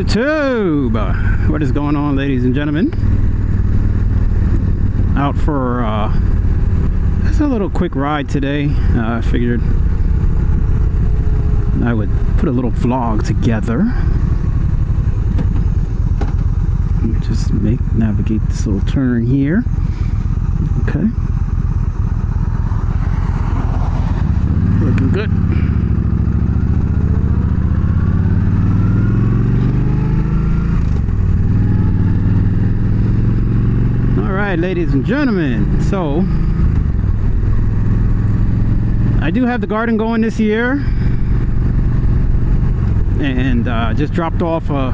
YouTube. What is going on, ladies and gentlemen? Out for just a little quick ride today. I figured I would put a little vlog together. Let me just navigate this little turn here. Okay. Looking good. Alright, ladies and gentlemen, so I do have the garden going this year, and just dropped off a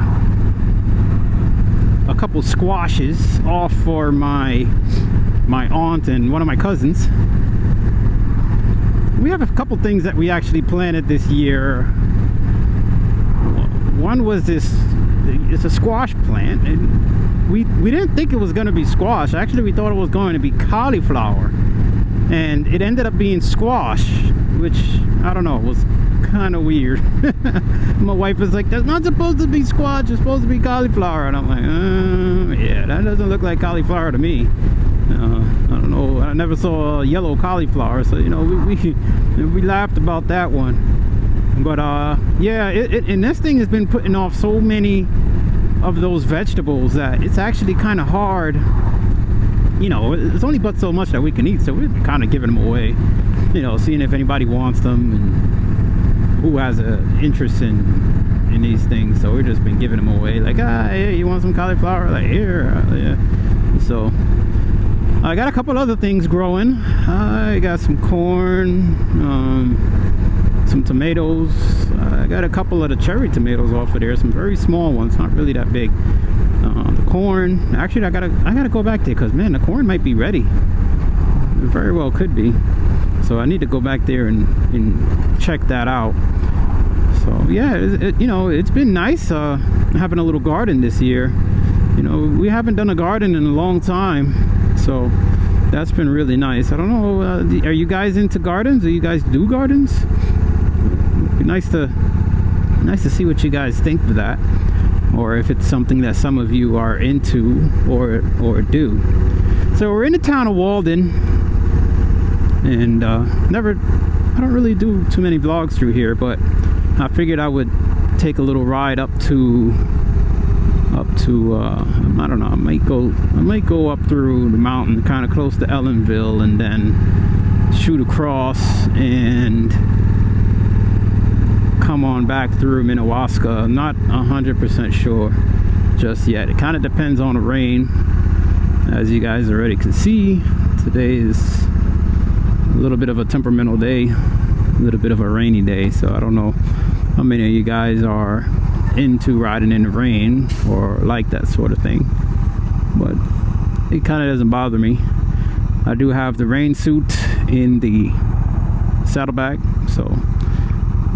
couple squashes off for my aunt and one of my cousins. We have a couple things that we actually planted this year. One was it's a squash plant, and we didn't think it was going to be squash. Actually, we thought it was going to be cauliflower, and it ended up being squash, which I don't know, was kind of weird. My wife was like, that's not supposed to be squash, it's supposed to be cauliflower, and I'm like, yeah, that doesn't look like cauliflower to me. I don't know, I never saw a yellow cauliflower, so you know, we laughed about that one. But yeah, and this thing has been putting off so many of those vegetables that it's actually kind of hard. You know, it's only but so much that we can eat, so we're kind of giving them away, you know, seeing if anybody wants them and who has an interest in these things. So we've just been giving them away, like, hey, you want some cauliflower? Like, here. Yeah. So I got a couple other things growing. I got some corn, some tomatoes. I got a couple of the cherry tomatoes off of there, some very small ones, not really that big. The corn, actually I gotta go back there, because man, the corn might be ready. It very well could be, so I need to go back there and check that out. So yeah, you know, it's been nice having a little garden this year. You know, we haven't done a garden in a long time, so that's been really nice. I don't know, are you guys into gardens? Do you guys do gardens? It'd be nice to see what you guys think of that, or if it's something that some of you are into or do. So we're in the town of Walden, and I don't really do too many vlogs through here, but I figured I would take a little ride up to I don't know, I might go up through the mountain kind of close to Ellenville, and then shoot across and come on back through Minnewaska. I'm not 100% sure just yet. It kind of depends on the rain. As you guys already can see, today is a little bit of a temperamental day, a little bit of a rainy day, so I don't know how many of you guys are into riding in the rain or like that sort of thing, but it kind of doesn't bother me. I do have the rain suit in the saddlebag, so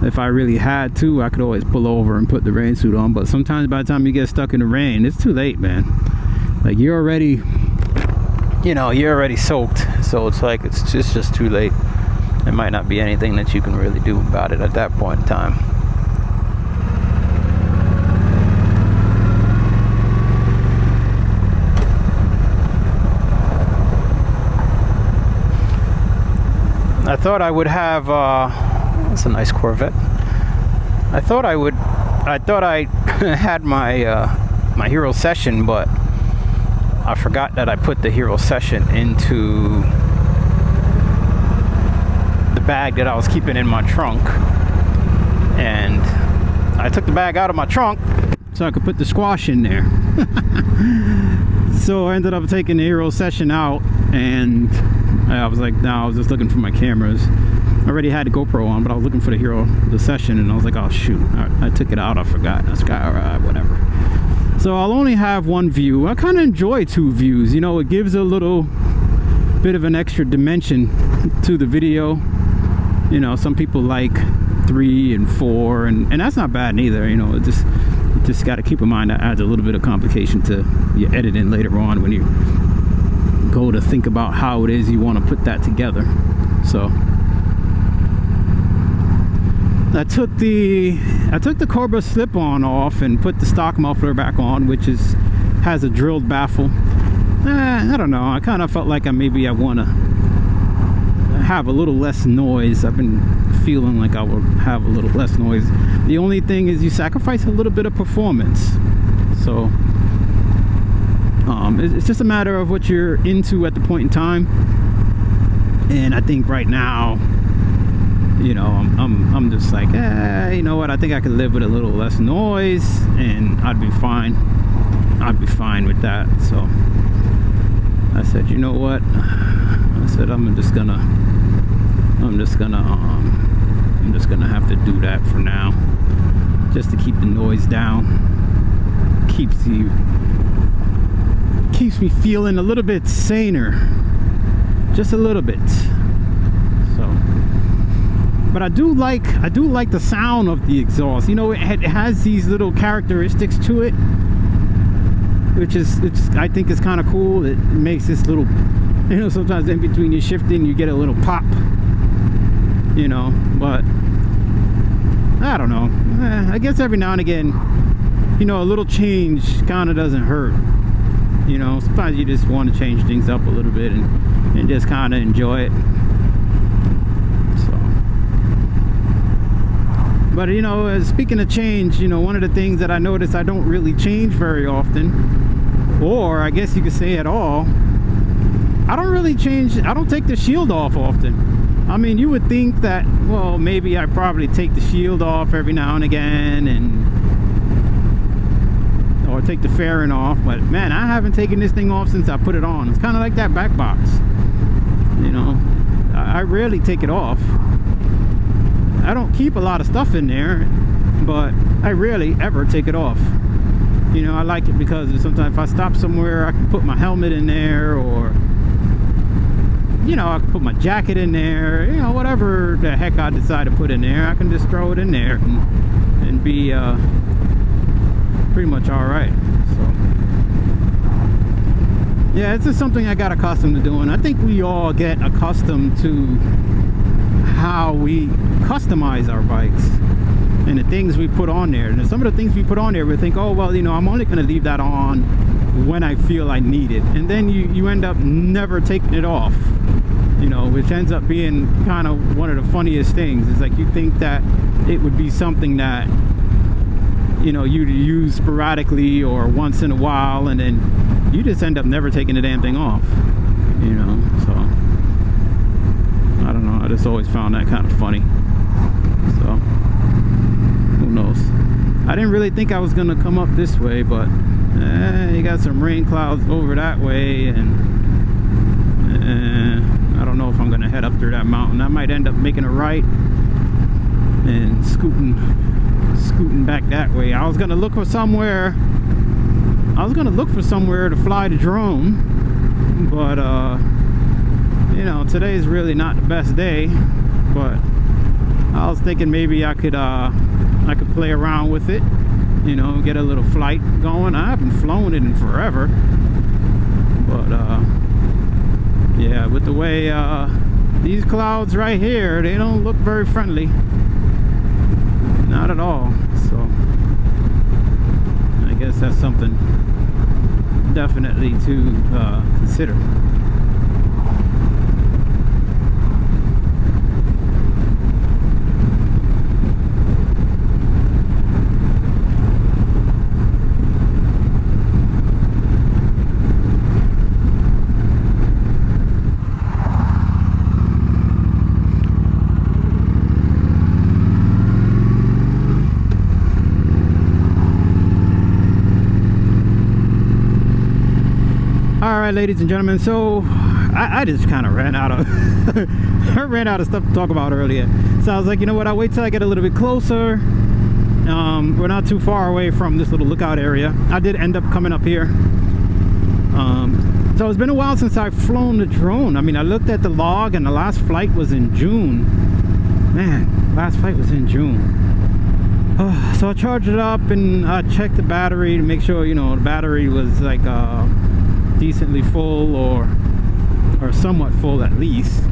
if I really had to, I could always pull over and put the rain suit on. But sometimes by the time you get stuck in the rain, it's too late, man. Like, you're already, you know, you're already soaked, so it's like it's just too late. There might not be anything that you can really do about it at that point in time. I thought I would have that's a nice Corvette. I thought I had my my Hero Session, but I forgot that I put the Hero Session into the bag that I was keeping in my trunk, and I took the bag out of my trunk so I could put the squash in there. So I ended up taking the Hero Session out, and I was like, no, I was just looking for my cameras. I already had the GoPro on, but I was looking for the Session, and I was like, oh shoot, I took it out, I forgot. I was like, alright, whatever. So I'll only have one view. I kind of enjoy two views, you know, it gives a little bit of an extra dimension to the video. You know, some people like 3 and 4, and that's not bad neither, you know. It just got to keep in mind that adds a little bit of complication to your editing later on when you go to think about how it is you want to put that together. So I took the Cobra slip-on off and put the stock muffler back on, which has a drilled baffle. I don't know, I kind of felt like maybe I want to have a little less noise. I've been feeling like I would have a little less noise. The only thing is you sacrifice a little bit of performance, so it's just a matter of what you're into at the point in time. And I think right now, you know, I'm just like, you know what, I think I could live with a little less noise and I'd be fine. I'd be fine with that. So I said, you know what, I said I'm just gonna have to do that for now, just to keep the noise down. Keeps me feeling a little bit saner, just a little bit. So, but I do like the sound of the exhaust. You know, it has these little characteristics to it, which I think is kind of cool. It makes this little, you know, sometimes in between you shifting you get a little pop, you know. But I don't know, I guess every now and again, you know, a little change kind of doesn't hurt. You know, sometimes you just want to change things up a little bit and just kind of enjoy it. So, but you know, speaking of change, you know, one of the things that I notice I don't really change very often, or I guess you could say at all, I don't really change. I don't take the shield off often. I mean, you would think that, well, maybe I probably take the shield off every now and again, or take the fairing off, but man, I haven't taken this thing off since I put it on. It's kind of like that back box, you know. I rarely take it off. I don't keep a lot of stuff in there, but I rarely ever take it off. You know, I like it because sometimes if I stop somewhere, I can put my helmet in there, or you know, I can put my jacket in there, you know, whatever the heck I decide to put in there, I can just throw it in there and be pretty much all right. So yeah, it's just something I got accustomed to doing. I think we all get accustomed to how we customize our bikes and the things we put on there. And some of the things we put on there, we think, oh well, you know, I'm only going to leave that on when I feel I need it, and then you end up never taking it off, you know, which ends up being kind of one of the funniest things. It's like you think that it would be something that, you know, you'd use sporadically or once in a while, and then you just end up never taking the damn thing off, you know. So I don't know, I just always found that kind of funny. So who knows. I didn't really think I was gonna come up this way, but you got some rain clouds over that way, and I don't know if I'm gonna head up through that mountain. I might end up making a right and scooting back that way. I was gonna look for somewhere to fly the drone, but you know, today's really not the best day. But I was thinking maybe I could play around with it, you know, get a little flight going. I haven't flown it in forever, but yeah, with the way these clouds right here, they don't look very friendly, not at all. So I guess that's something definitely to consider. Alright, ladies and gentlemen, so I just kind of ran out of I ran out of stuff to talk about earlier. So I was like, you know what, I'll wait till I get a little bit closer. We're not too far away from this little lookout area. I did end up coming up here. So it's been a while since I've flown the drone. I mean, I looked at the log and the last flight was in June. Man, last flight was in June. So I charged it up and I checked the battery to make sure, you know, the battery was like decently full or somewhat full at least.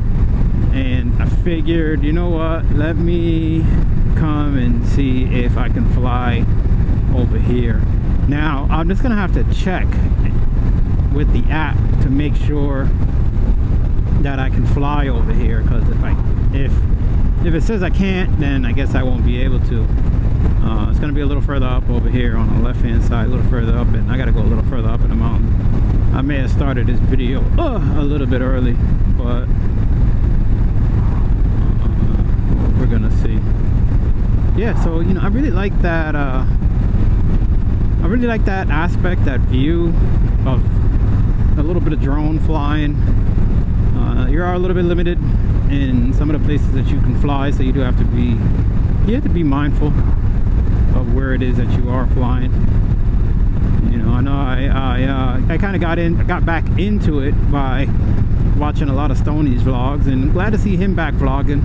And I figured, you know what, let me come and see if I can fly over here. Now I'm just gonna have to check with the app to make sure that I can fly over here, because if it says I can't, then I guess I won't be able to. It's gonna be a little further up over here on the left hand side, a little further up, and I gotta go a little further up in the mountain. I may have started this video a little bit early, but we're gonna see. Yeah, so you know, I really like that. I really like that aspect, that view of a little bit of drone flying. You are a little bit limited in some of the places that you can fly, so you have to be mindful of where it is that you are flying. You know, I know I kind of got back into it by watching a lot of Stoney's vlogs, and glad to see him back vlogging.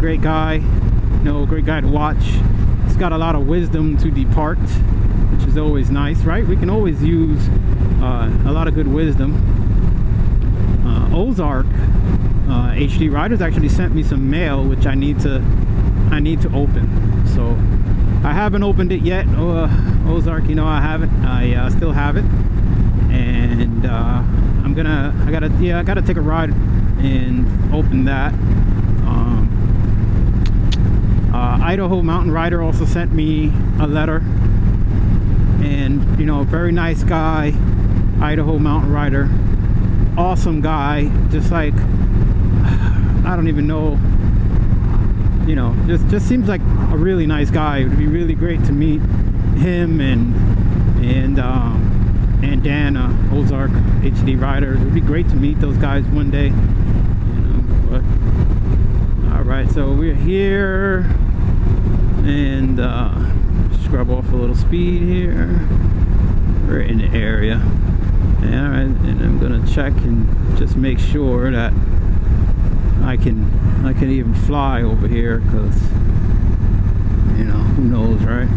Great guy, you know, great guy to watch. He's got a lot of wisdom to depart, which is always nice, right? We can always use a lot of good wisdom. Ozark HD Riders actually sent me some mail, which I need to open. So I haven't opened it yet. Ozark, you know, I still have it, and I gotta take a ride and open that. Idaho Mountain Rider also sent me a letter, and you know, very nice guy. Idaho Mountain Rider, awesome guy, just like, I don't even know, you know, just seems like a really nice guy. It would be really great to meet him and Dan, Ozark HD Riders. It would be great to meet those guys one day, you know. But all right, so we're here, and scrub off a little speed here. We're in the area. All right, and I'm gonna check and just make sure that I can even fly over here, because you know, who knows, right?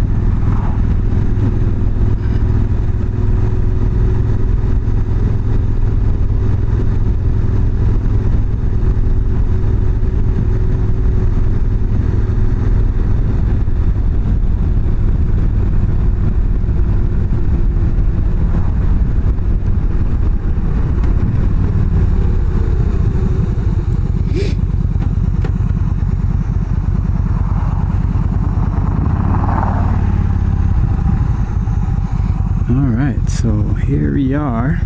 So here we are,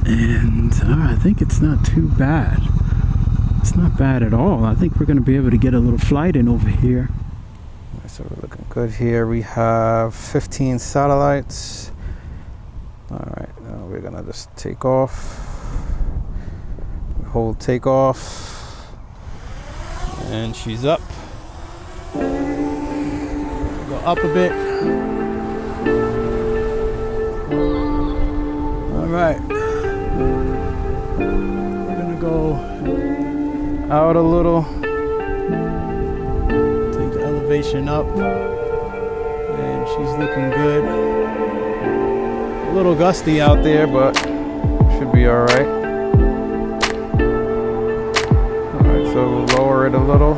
and I think it's not too bad. It's not bad at all. I think we're going to be able to get a little flight in over here. So we're looking good here. We have 15 satellites. All right, now we're going to just take off. Hold takeoff, and she's up. Go up a bit. Alright, we're gonna go out a little, take the elevation up, and she's looking good. A little gusty out there, but should be alright. Alright, so we'll lower it a little.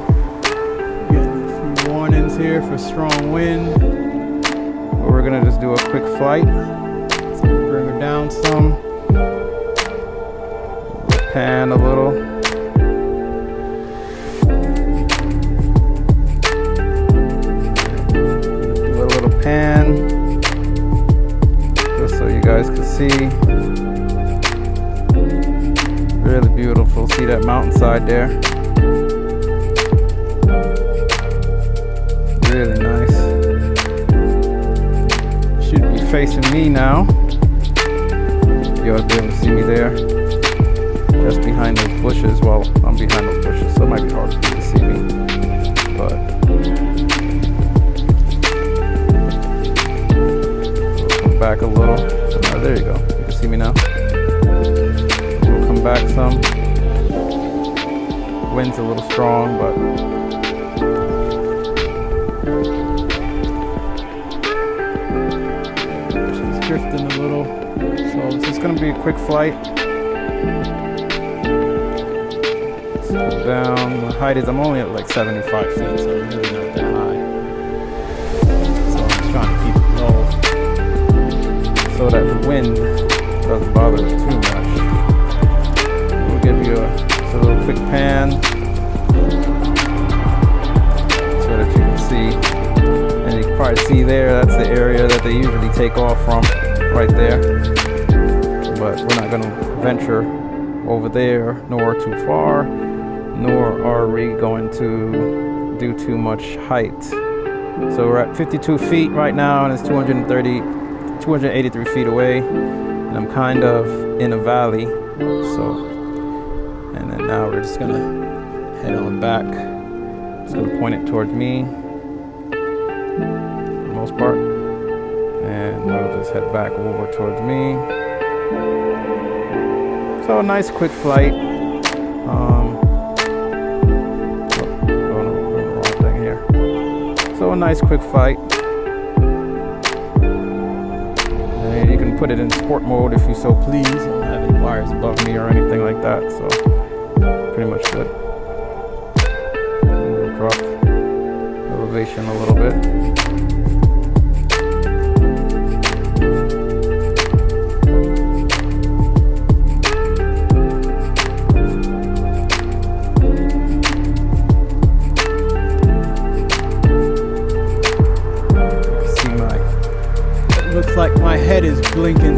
Getting a few warnings here for strong wind. But we're gonna just do a quick flight. Bring her down some. Pan a little. Do a little pan, just so you guys can see. Really beautiful. See that mountainside there? Really nice. Should be facing me now. You'll be able to see me there, just behind those bushes. Well, I'm behind those bushes, so it might be hard for you to see me, but we'll come back a little. Oh, there you go. You can see me now. We'll come back some. Wind's a little strong, but she's drifting a little. So this is going to be a quick flight. down. The height is, I'm only at like 75 feet, so I'm really not that high. So I'm just trying to keep it low so that the wind doesn't bother it too much. We'll give you just a little quick pan so that you can see. And you can probably see there, that's the area that they usually take off from, right there. But we're not going to venture over there, nor too far, nor are we going to do too much height. So we're at 52 feet right now, and it's 283 feet away, and I'm kind of in a valley. So, and then now we're just gonna head on back. Just gonna point it towards me for the most part, and we'll just head back over towards me. So a nice quick flight. Going the wrong thing here. So a nice quick flight. And you can put it in sport mode if you so please. You don't have any wires above me or anything like that. So pretty much good. We'll drop elevation a little bit. Looks like my head is blinking.